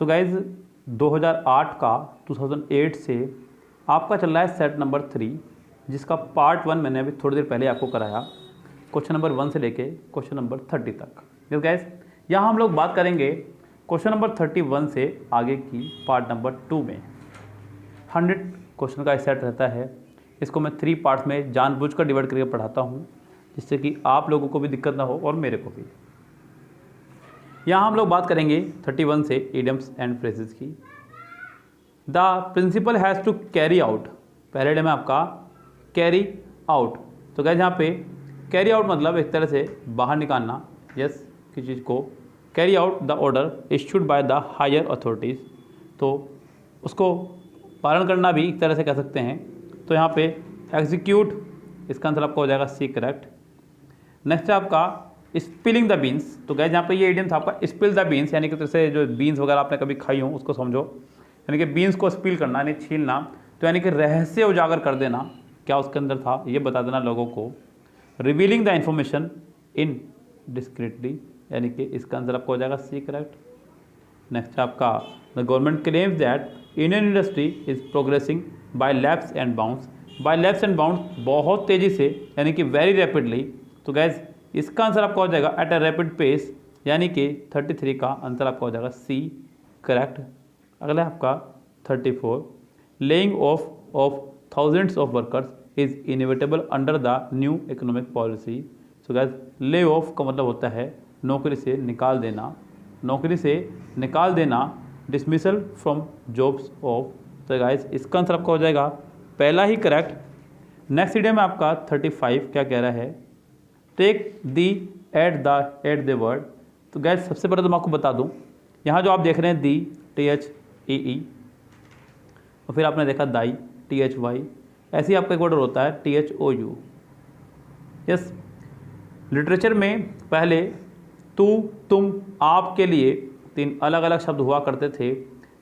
So guys 2008 का 2008 से आपका चल रहा है सेट नंबर 3, जिसका पार्ट 1 मैंने अभी थोड़ी देर पहले आपको कराया, क्वेश्चन नंबर 1 से लेके क्वेश्चन नंबर 30 तक। यस गाइज, यहाँ हम लोग बात करेंगे क्वेश्चन नंबर 31 से आगे की पार्ट नंबर 2 में। 100 क्वेश्चन का सेट रहता है। इसको मैं 3 पार्ट्स में जानबूझकर डिवाइड करके पढ़ाता हूँ, जिससे कि आप लोगों को भी दिक्कत ना हो और मेरे को भी। यहाँ हम लोग बात करेंगे 31 से इडियम्स एंड फ्रेजेस की। The principal has to carry out, पहले डे में आपका कैरी आउट। तो गाइस यहाँ पे कैरी आउट मतलब एक तरह से बाहर निकालना, यस, किसी चीज़ को carry out the order issued by the higher authorities, तो उसको पालन करना भी एक तरह से कह सकते हैं। तो यहाँ पे एग्जीक्यूट, इसका आंसर आपका हो जाएगा सी, करेक्ट। नेक्स्ट है आपका स्पिलिंग द बीन्स। तो गाइस यहाँ पे ये इडियम था आपका स्पिल द बीन्स, यानी कि जैसे जो बीन्स वगैरह आपने कभी खाई हो उसको समझो, यानी कि बीन्स को स्पिल करना यानी छीलना, तो यानी कि रहस्य उजागर कर देना, क्या उसके अंदर था ये बता देना लोगों को। रिवीलिंग द इंफॉर्मेशन इन डिस्क्रिटली, यानी कि इसका आंसर आपको हो जाएगा सी, करेक्ट। नेक्स्ट है आपका the government claims that Indian industry is progressing by leaps and bounds. By leaps and bounds बहुत तेज़ी से, यानी कि वेरी रैपिडली। तो गैस इसका आंसर आपका हो जाएगा एट अ रैपिड पेस, यानी कि 33 का आंसर आपका हो जाएगा सी, करेक्ट। अगला है आपका 34, laying of thousands of workers is inevitable under the new economic policy. So gas lay off का मतलब होता है नौकरी से निकाल देना, नौकरी से निकाल देना, डिसमिसल फ्रॉम जॉब्स ऑफ। तो गाइस इसका आंसर आपका हो जाएगा पहला ही करेक्ट। नेक्स्ट इडियम में आपका 35 क्या कह रहा है, take the at the word. तो गैस सबसे पहले तो मैं आपको बता दूं, यहाँ जो आप देख रहे हैं दी THEE, और फिर आपने देखा दाई THY, ऐसे ही आपका एक वर्ड होता है THOU। यस, लिटरेचर में पहले तू, तुम, आप के लिए 3 अलग अलग शब्द हुआ करते थे।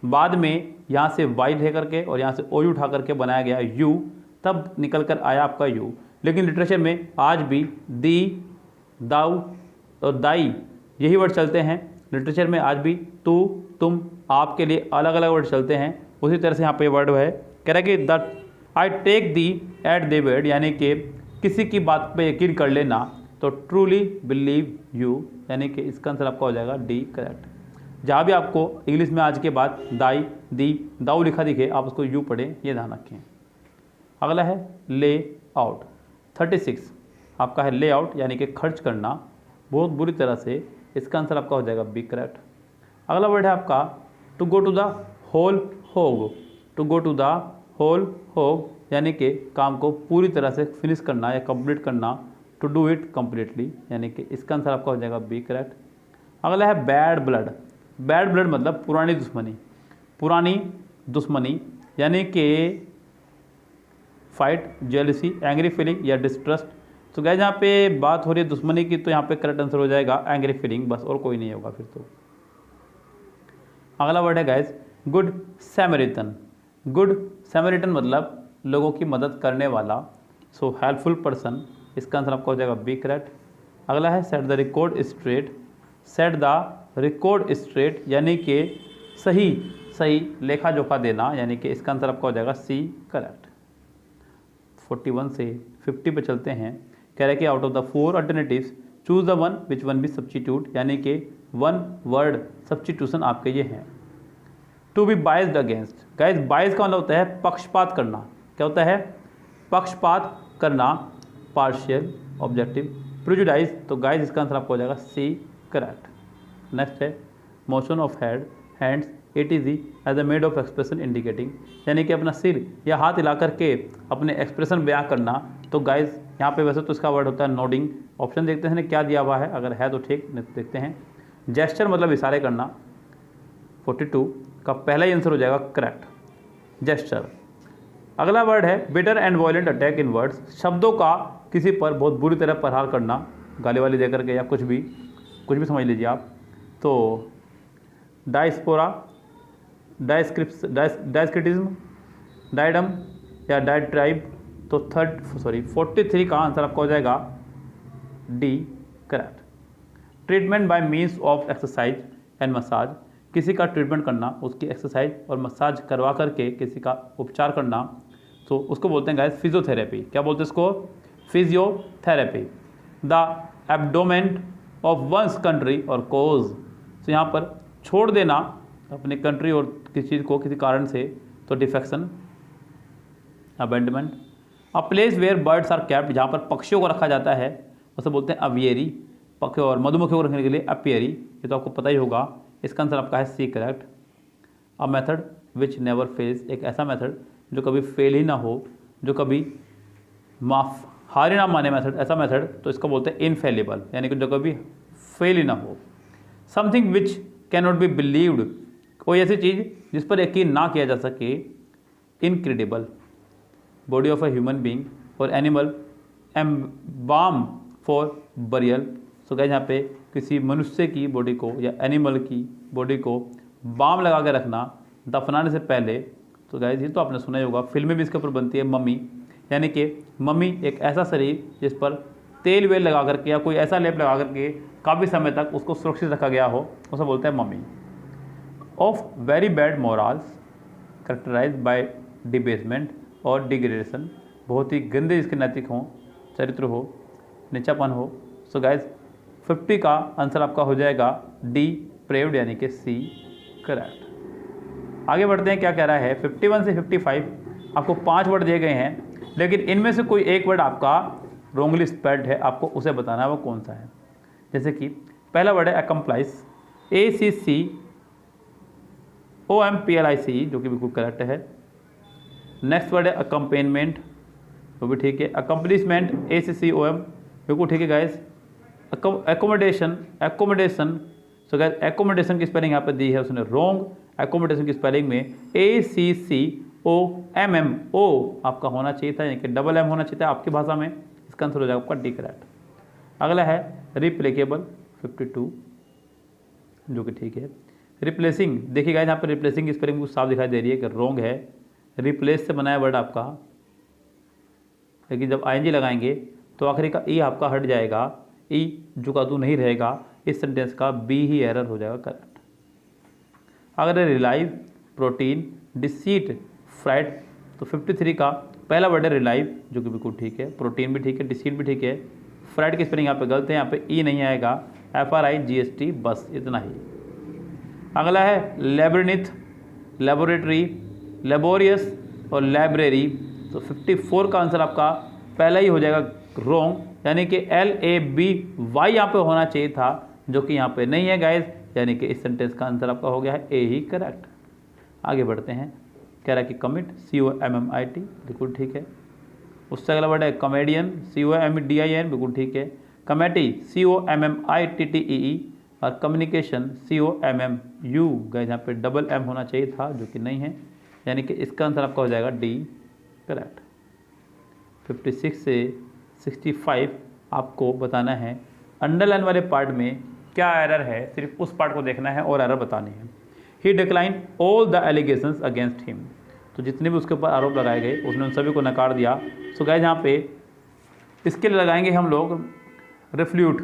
बाद में यहाँ से वाई ले करके और यहाँ से ओ यू उठा करके बनाया गया यू, तब निकल कर आया आपका यू। लेकिन लिटरेचर में आज भी दी, दाऊ और दाई यही वर्ड चलते हैं। लिटरेचर में आज भी तू, तुम, आप के लिए अलग अलग वर्ड चलते हैं। उसी तरह से यहाँ पे वर्ड है, कह रहा है कि the I take the at the word, यानी कि किसी की बात पे यकीन कर लेना। तो ट्रूली बिलीव यू, यानी कि इसका आंसर आपका हो जाएगा डी, करेक्ट। जहाँ भी आपको इंग्लिश में आज के बाद दाई, दी, दाऊ लिखा दिखे, आप उसको यू पढ़ें, ये ध्यान रखें। अगला है ले आउट। 36 आपका है ले आउट, यानी कि खर्च करना बहुत बुरी तरह से, इसका आंसर आपका हो जाएगा बी, करेक्ट। अगला वर्ड है आपका to go to the whole hog. To go to the whole hog, यानी कि काम को पूरी तरह से फिनिश करना या कंप्लीट करना, टू डू इट कम्प्लीटली, यानी कि इसका आंसर आपका हो जाएगा बी, करेक्ट। अगला है बैड ब्लड। बैड ब्लड मतलब पुरानी दुश्मनी, पुरानी दुश्मनी, यानी कि फाइट, जेलसी, एंग्री फीलिंग या डिस्ट्रस्ट। तो गाइस यहाँ पे बात हो रही है दुश्मनी की, तो यहाँ पे करेक्ट आंसर हो जाएगा एंग्री फीलिंग, बस और कोई नहीं होगा फिर तो। अगला वर्ड है गाइस गुड सैमरिटन। गुड सैमरिटन मतलब लोगों की मदद करने वाला, सो हेल्पफुल पर्सन, इसका आंसर आपका हो जाएगा बी, करेक्ट। अगला है set the record straight. Set the record straight, यानी कि सही लेखा जोखा देना, यानी कि इसका आंसर आपका हो जाएगा सी, करेक्ट। 41 से 50 पे चलते हैं। कह रहे हैं कि out of the 4 alternatives choose the one which one be substitute, यानी कि 1 वर्ड सब्स्टिट्यूशन आपके ये हैं। To be biased against. Guys bias का मतलब होता है पक्षपात करना। क्या होता है? पक्षपात करना, पार्शियल, ऑब्जेक्टिव, प्रिजुडाइज। तो गाइस इसका आंसर आपको हो जाएगा सी, करेक्ट। नेक्स्ट है motion of head, hands, ATG as a mode of expression indicating, यानी कि अपना सिर या हाथ हिला करके अपने एक्सप्रेशन बयां करना। तो गाइस यहाँ पे वैसे तो इसका वर्ड होता है नोडिंग। ऑप्शन देखते हैं क्या दिया हुआ है, अगर है तो ठीक, देखते हैं। जेस्चर मतलब इशारे करना। 42 का पहला ही आंसर हो जाएगा करेक्ट, जेस्चर। अगला वर्ड है bitter and violent attack in words. शब्दों का किसी पर बहुत बुरी तरह प्रहार करना, गाली वाली दे करके या कुछ भी समझ लीजिए आप। तो डायस्पोरा, डायस्क्रिटिज्म, डायडम या डायट्राइब। तो 43 का आंसर आपका हो जाएगा D, correct. Treatment bye means of exercise and massage, किसी का ट्रीटमेंट करना, उसकी एक्सरसाइज और मसाज करवा करके किसी का उपचार करना, तो उसको बोलते हैं गाइस फिजियोथेरेपी। क्या बोलते हैं इसको? Physiotherapy. The abandonment of one's country और कोज, तो यहाँ पर छोड़ देना अपनी कंट्री और किसी चीज़ को किसी कारण से, तो defection, abandonment. A place where birds are kept, जहाँ पर पक्षियों को रखा जाता है उसे बोलते हैं अवियरी। पक्षी और मधुमक्खियों को रखने के लिए अपियरी, ये तो आपको पता ही होगा। इसका आंसर आपका है C correct. A method which never fails, एक ऐसा मेथड जो कभी फेल ही ना हो, जो कभी माफ हार ही ना माने मेथड, ऐसा मेथड, तो इसको बोलते हैं इनफेलिबल, यानी कि जो कभी फेल ही ना हो। Something which can not be believed, कोई ऐसी चीज़ जिस पर यकीन ना किया जा सके, incredible. Body of a human being और animal embalm for burial, so guys यहाँ पे किसी मनुष्य की बॉडी को या एनिमल की बॉडी को बाम लगा के रखना दफनाने से पहले, तो गाइस ये तो आपने सुना ही होगा, फिल्में भी इसके ऊपर बनती है, मम्मी, यानी कि मम्मी एक ऐसा शरीर जिस पर तेल वेल लगा करके या कोई ऐसा लेप लगा करके काफ़ी समय तक उसको सुरक्षित रखा गया हो, उसे बोलते हैं mummy. Of very bad morals characterise by debasement और डिग्रेडेशन, बहुत ही गंदे इसके नैतिक हों, चरित्र हो, नीचापन हो। सो गाइज 50 का आंसर आपका हो जाएगा डी प्रेव्ड, यानी कि सी करेक्ट। आगे बढ़ते हैं, क्या कह रहा है 51 से 55 आपको 5 वर्ड दिए गए हैं, लेकिन इनमें से कोई एक वर्ड आपका रोंगली स्पेल्ड है, आपको उसे बताना है वो कौन सा है। जैसे कि पहला वर्ड है अकम्प्लाइस, ACCOMPLIC, जो कि बिल्कुल करेक्ट है। नेक्स्ट वर्ड है अकम्पेनमेंट, वो भी ठीक है। अकम्पलिशमेंट ACCOM, बिल्कुल ठीक है guys. Accommodation, so guys accommodation की स्पेलिंग यहाँ पे दी है उसने रॉन्ग। एकोमोडेशन की स्पेलिंग में ACCOMMO आपका होना चाहिए था, यानी कि डबल M होना चाहिए था आपकी भाषा में। इसका आंसर हो जाएगा आपका डी करेक्ट। अगला है रिप्लेकेबल 52, जो कि ठीक है। रिप्लेसिंग, देखिएगा यहाँ पर रिप्लेसिंग की स्पेलिंग कुछ साफ दिखाई दे रही है कि रॉन्ग है। रिप्लेस से बनाया वर्ड आपका, लेकिन जब ING लगाएंगे तो आखिरी का ई आपका हट जाएगा, ई जुकादू नहीं रहेगा। इस सेंटेंस का बी ही एरर हो जाएगा करेक्ट। अगर रिलाइव, प्रोटीन, डिसीट, फ्राइड, तो 53 का पहला वर्ड है रिलाइव, जो कि बिल्कुल ठीक है। प्रोटीन भी ठीक है, डिसीट भी ठीक है। फ्राइड की स्पेलिंग यहाँ पे गलत है, यहाँ पे ई नहीं आएगा, FRIGST, बस इतना ही। अगला है लेबरनिथ, लेबोरेटरी, लेबोरियस और लाइब्रेरी, तो 54 का आंसर आपका पहला ही हो जाएगा रॉन्ग, यानी कि LABY यहाँ पे होना चाहिए था, जो कि यहाँ पे नहीं है गाइस, यानी कि इस सेंटेंस का आंसर आपका हो गया है ए ही करेक्ट। आगे बढ़ते हैं, कह रहा है कि कमिट, COMMIT, बिल्कुल ठीक है। उससे अगला वर्ड है कॉमेडियन, COMEDIAN, बिल्कुल ठीक है। कमेटी, COMMITTEE, और कम्युनिकेशन, COMMU, गाइस यहाँ पे डबल M होना चाहिए था, जो कि नहीं है, यानी कि इसका आंसर आपका हो जाएगा डी करेक्ट। 56 से 65 आपको बताना है अंडरलाइन वाले पार्ट में क्या एरर है, सिर्फ उस पार्ट को देखना है और एरर बतानी है। He decline all the allegations against him, तो जितने भी उसके ऊपर आरोप लगाए गए उसने उन सभी को नकार दिया। सो गाइस यहाँ पे इसके लिए लगाएंगे हम लोग रिफ्यूट,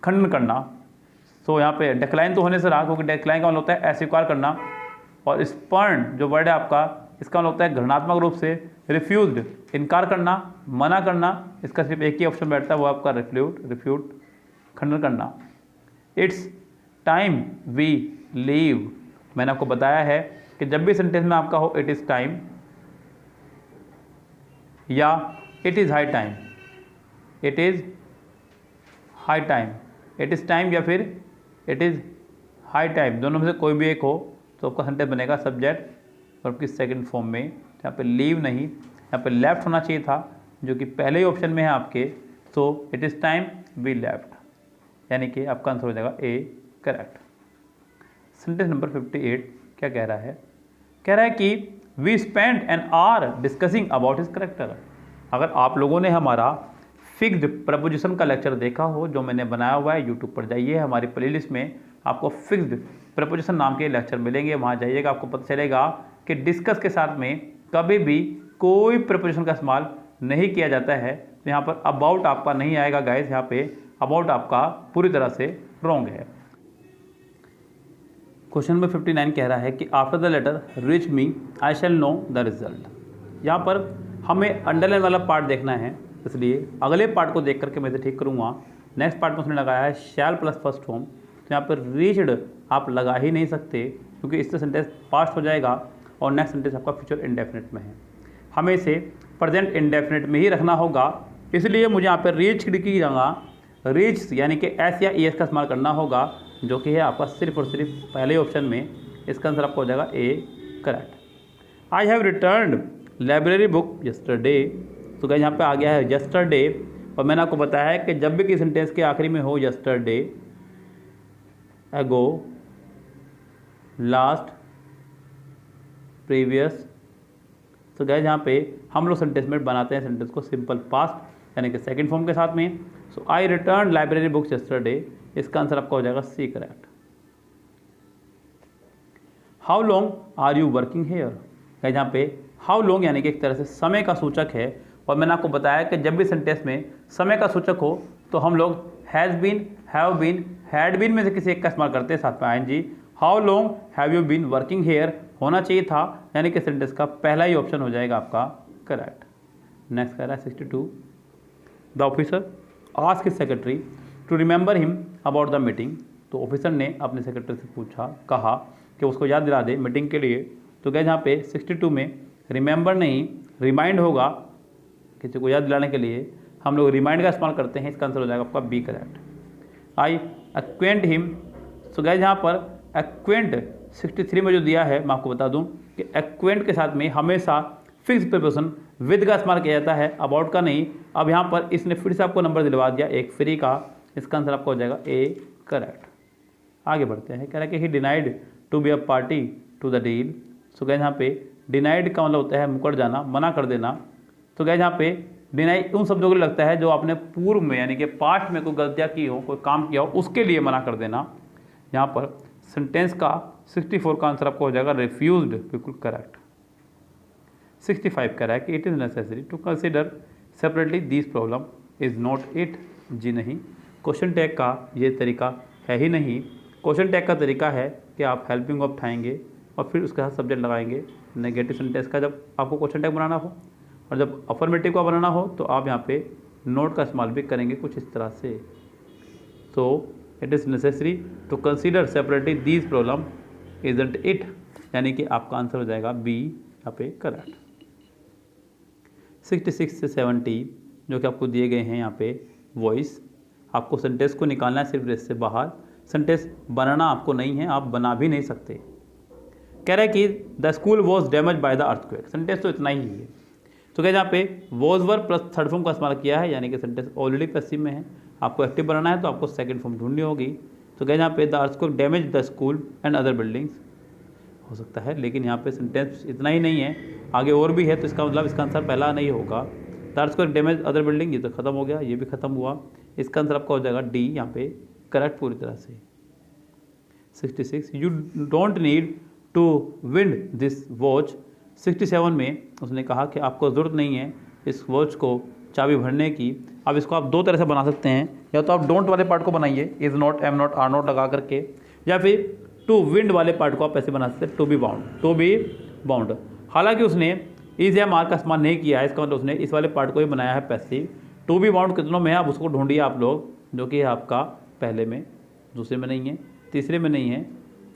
खंडन करना। सो यहाँ पे डिक्लाइन तो होने से रहा, क्योंकि डिक्लाइन का मतलब होता है अस्वीकार करना, और स्पर्न जो वर्ड है आपका, इसका मतलब होता है घृणात्मक रूप से। रिफ्यूज्ड, इनकार करना, मना करना, इसका सिर्फ एक ही ऑप्शन बैठता है, वो आपका रिफ्यूट, खंडन करना। इट्स टाइम वी लीव, मैंने आपको बताया है कि जब भी सेंटेंस में आपका हो इट इज़ टाइम या it is high time, it is high time, it is time या फिर इट इज़ हाई टाइम, दोनों में से कोई भी एक हो तो आपका सेंटेंस बनेगा सब्जेक्ट और किस सेकंड फॉर्म में। यहाँ पे लीव नहीं, यहाँ पे लेफ्ट होना चाहिए था, जो कि पहले ही ऑप्शन में है आपके। So it is time we left, यानी कि आपका आंसर हो जाएगा ए करेक्ट। सेंटेंस नंबर 58 क्या कह रहा है? कह रहा है कि we spend an hour discussing about his character. अगर आप लोगों ने हमारा फिक्स्ड प्रपोजिशन का लेक्चर देखा हो, जो मैंने बनाया हुआ है, यूट्यूब पर जाइए, हमारी प्लेलिस्ट में आपको फिक्स्ड प्रपोजिशन नाम के लेक्चर मिलेंगे, वहाँ जाइएगा, आपको पता चलेगा कि डिस्कस के साथ में कभी भी कोई प्रपोजिशन का इस्तेमाल नहीं किया जाता है। तो यहाँ पर अबाउट आपका नहीं आएगा गाइस, यहाँ पे अबाउट आपका पूरी तरह से रॉन्ग है। क्वेश्चन नंबर 59 कह रहा है कि after the letter reach me I shall know the result. यहाँ पर हमें अंडरलाइन वाला पार्ट देखना है, इसलिए अगले पार्ट को देख करके मैं इसे ठीक करूँगा। नेक्स्ट पार्ट में उसने लगाया है शैल प्लस फर्स्ट फॉर्म, तो यहाँ पर रीच्ड आप लगा ही नहीं सकते क्योंकि इससे सेंटेंस पास्ट हो जाएगा और नेक्स्ट सेंटेंस आपका फ्यूचर इंडेफिनिट में है। हमें इसे प्रेजेंट इंडेफिनिट में ही रखना होगा, इसलिए मुझे यहाँ पर रीच्ड की जगह रीच यानी कि एस या ई एस का इस्तेमाल करना होगा, जो कि है आपका सिर्फ और सिर्फ पहले ऑप्शन में। इसका आंसर आपका हो जाएगा A correct. I have return library book yesterday. तो गाइस यहाँ पे आ गया है यस्टरडे, और मैंने आपको बताया है कि जब भी किसी सेंटेंस के आखिरी में हो यस्टरडे, एगो, लास्ट, प्रीवियस, तो गाइस यहाँ पे हम लोग सेंटेंस में बनाते हैं सेंटेंस को सिंपल पास्ट यानी कि सेकंड फॉर्म के साथ में। So I return library books yesterday, इसका आंसर आपका हो जाएगा C correct. How long are you working here. Guys यहाँ पे हाउ लॉन्ग यानी कि एक तरह से समय का सूचक है, और मैंने आपको बताया कि जब भी सेंटेंस में समय का सूचक हो तो हम लोग has been, have been, had been में से किसी एक का इस्तेमाल करते हैं साथ में ING. How long have you been working here होना चाहिए था, यानी कि सेंटेंस का पहला ही ऑप्शन हो जाएगा आपका करेक्ट। नेक्स्ट कह रहा है 62, the officer asked his secretary to remember him about the meeting. तो ऑफिसर ने अपने सेक्रेटरी से पूछा, कहा कि उसको याद दिला दे मीटिंग के लिए। तो गए यहाँ पे 62 में रिमेंबर नहीं रिमाइंड होगा, किसी को याद दिलाने के लिए हम लोग रिमाइंड का इस्तेमाल करते हैं। इसका आंसर हो जाएगा आपका बी करेक्ट। आई एक्वेंट हिम। सो गाइस यहाँ पर एक्वेंट 63 में जो दिया है मैं आपको बता दूं कि एक्वेंट के साथ में हमेशा फिक्स प्रीपोजिशन विद का इस्तेमाल किया जाता है, अबाउट का नहीं। अब यहाँ पर इसने फिर से आपको नंबर दिलवा दिया एक फ्री का, इसका आंसर आपका हो जाएगा ए करेक्ट। आगे बढ़ते हैं, कह रहा है कि he denied to be a party to the deal. So guys यहाँ पे डिनाइड का मतलब होता है मुकर जाना, मना कर देना। तो गाइस यहाँ पे डिनाई उन शब्दों को लगता है जो आपने पूर्व में यानी कि पास्ट में कोई गलतियाँ की हो, कोई काम किया हो, उसके लिए मना कर देना। यहाँ पर सेंटेंस का 64 का आंसर आपको हो जाएगा रिफ्यूज्ड, बिल्कुल करेक्ट। 65 कह रहा है कि it is necessary to consider separately this problem, is not it. जी नहीं, क्वेश्चन टैग का ये तरीका है ही नहीं। क्वेश्चन टैग का तरीका है कि आप हेल्पिंग वर्ब उठाएंगे और फिर उसके साथ सब्जेक्ट लगाएंगे नेगेटिव सेंटेंस का जब आपको क्वेश्चन टैग बनाना हो, और जब अफर्मेटिव का बनाना हो तो आप यहाँ पे नोट का इस्तेमाल भी करेंगे कुछ इस तरह से। तो it is necessary to consider separately these problem, isn't it, यानी कि आपका आंसर हो जाएगा बी यहाँ पे करेक्ट। 66 से 70 जो कि आपको दिए गए हैं यहाँ पे वॉइस, आपको सेंटेंस को निकालना है सिर्फ ड्रेस से बाहर, सेंटेंस बनाना आपको नहीं है, आप बना भी नहीं सकते। कह रहा है कि the school was damage by the earthquake, sentence तो इतना ही है। तो क्या यहाँ पे was were plus third form का इस्तेमाल किया है, यानी कि सेंटेंस ऑलरेडी पैसिव में है, आपको एक्टिव बनाना है तो आपको सेकंड फॉर्म ढूंढनी होगी। तो क्या यहाँ पे the earthquake damage the school and other buildings हो सकता है, लेकिन यहाँ पे सेंटेंस इतना ही नहीं है, आगे और भी है, तो इसका मतलब इसका आंसर पहला नहीं होगा। The earthquake damage other building, ये तो खत्म हो गया, ये भी खत्म हुआ, इसका आंसर आपका हो जाएगा डी यहाँ पे करेक्ट पूरी तरह से। 66 you don't need to wind this watch. 67 में उसने कहा कि आपको ज़रूरत नहीं है इस वॉच को चाबी भरने की। अब इसको आप दो तरह से बना सकते हैं, या तो आप डोंट वाले पार्ट को बनाइए is not, am not, are not लगा करके, या फिर टू विंड वाले पार्ट को आप ऐसे बना सकते हैं to be bound, to be bound. हालांकि उसने इज या मार का इस्तेमाल नहीं किया है, इसका मतलब उसने इस वाले पार्ट को ही बनाया है पैसिव। टू बी बाउंड कितनों में है आप उसको ढूंढिए आप लोग, जो कि है आपका पहले में, दूसरे में नहीं है, तीसरे में नहीं है,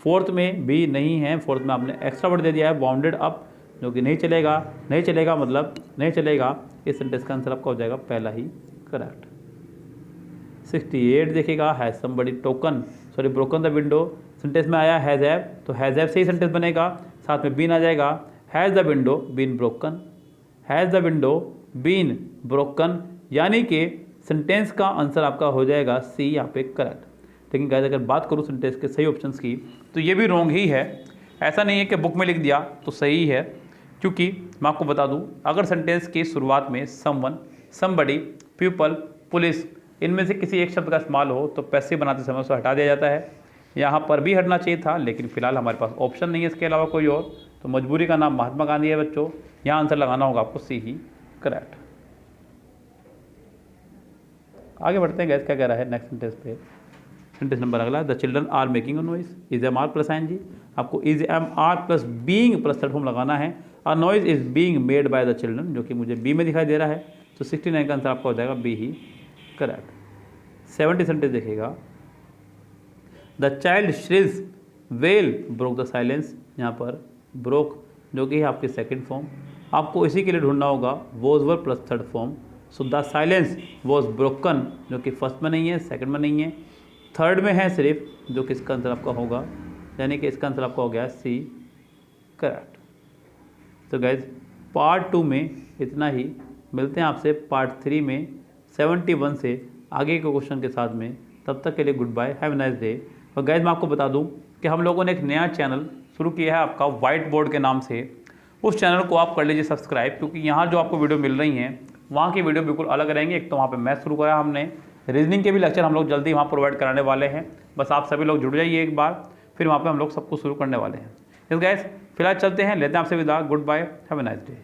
फोर्थ में भी नहीं है। फोर्थ में आपने एक्स्ट्रा वर्ड दे दिया है बाउंडेड अप, जो कि नहीं चलेगा, नहीं चलेगा मतलब नहीं चलेगा। इस सेंटेंस का आंसर आपका हो जाएगा पहला ही करेक्ट। 68 देखिएगा, has somebody token sorry broken the window, sentence में आया हैज़ हैव, तो हैज़ हैव से ही सेंटेंस बनेगा, साथ में बीन आ जाएगा। Has the window been broken, has the window been broken, यानी कि सेंटेंस का आंसर आपका हो जाएगा सी यहाँ पे करेक्ट। लेकिन गाइस अगर बात करूँ सेंटेंस के सही ऑप्शंस की, तो ये भी रॉन्ग ही है। ऐसा नहीं है कि बुक में लिख दिया तो सही है, क्योंकि मैं आपको बता दूं अगर सेंटेंस की शुरुआत में समवन, समबडी, पीपल, पुलिस इनमें से किसी एक शब्द का इस्तेमाल हो तो पैसिव बनाते समय उसे हटा दिया जाता है। यहाँ पर भी हटना चाहिए था, लेकिन फिलहाल हमारे पास ऑप्शन नहीं है इसके अलावा कोई और, तो मजबूरी का नाम महात्मा गांधी है बच्चों। यहाँ आंसर लगाना होगा आपको सी ही करेक्ट। आगे बढ़ते हैं गैस क्या कह रहा है नेक्स्ट सेंटेंस पे। सेंटेंस नंबर अगला, the children are making a noise, is am are plus N G, आपको is am are plus being plus third form लगाना है। A noise is being made by the children, जो कि मुझे B में दिखाई दे रहा है, तो 69 का आंसर आपका हो जाएगा बी ही करेक्ट। 70 सेंटेंस देखिएगा, the child shrills well broke the silence, यहाँ पर ब्रोक जो कि है आपकी सेकेंड फॉर्म, आपको इसी के लिए ढूंढना होगा was were plus third form. So the silence was broken, जो कि फर्स्ट में नहीं है, सेकंड में नहीं है, थर्ड में है सिर्फ, जो कि इसका आंसर आपका होगा, यानी कि इसका आंसर आपका हो गया सी करेक्ट। तो गाइज पार्ट 2 में इतना ही, मिलते हैं आपसे पार्ट 3 में 71 से आगे के क्वेश्चन के साथ में। तब तक के लिए goodbye, have a nice day. और गाइज मैं आपको बता दूं कि हम लोगों ने एक नया चैनल शुरू किया है आपका व्हाइट बोर्ड के नाम से, उस चैनल को आप कर लीजिए सब्सक्राइब, क्योंकि यहाँ जो आपको वीडियो मिल रही हैं वहाँ की वीडियो बिल्कुल अलग रहेंगे। एक तो वहाँ पे मैथ शुरू करा हमने, रीजनिंग के भी लेक्चर हम लोग जल्दी वहाँ प्रोवाइड कराने वाले हैं, बस आप सभी लोग जुड़ जाइए एक बार, फिर वहाँ पे हम लोग सब कुछ शुरू करने वाले हैं। इस गाइस फिलहाल चलते हैं, लेते हैं आपसे विदा, goodbye, have a nice day.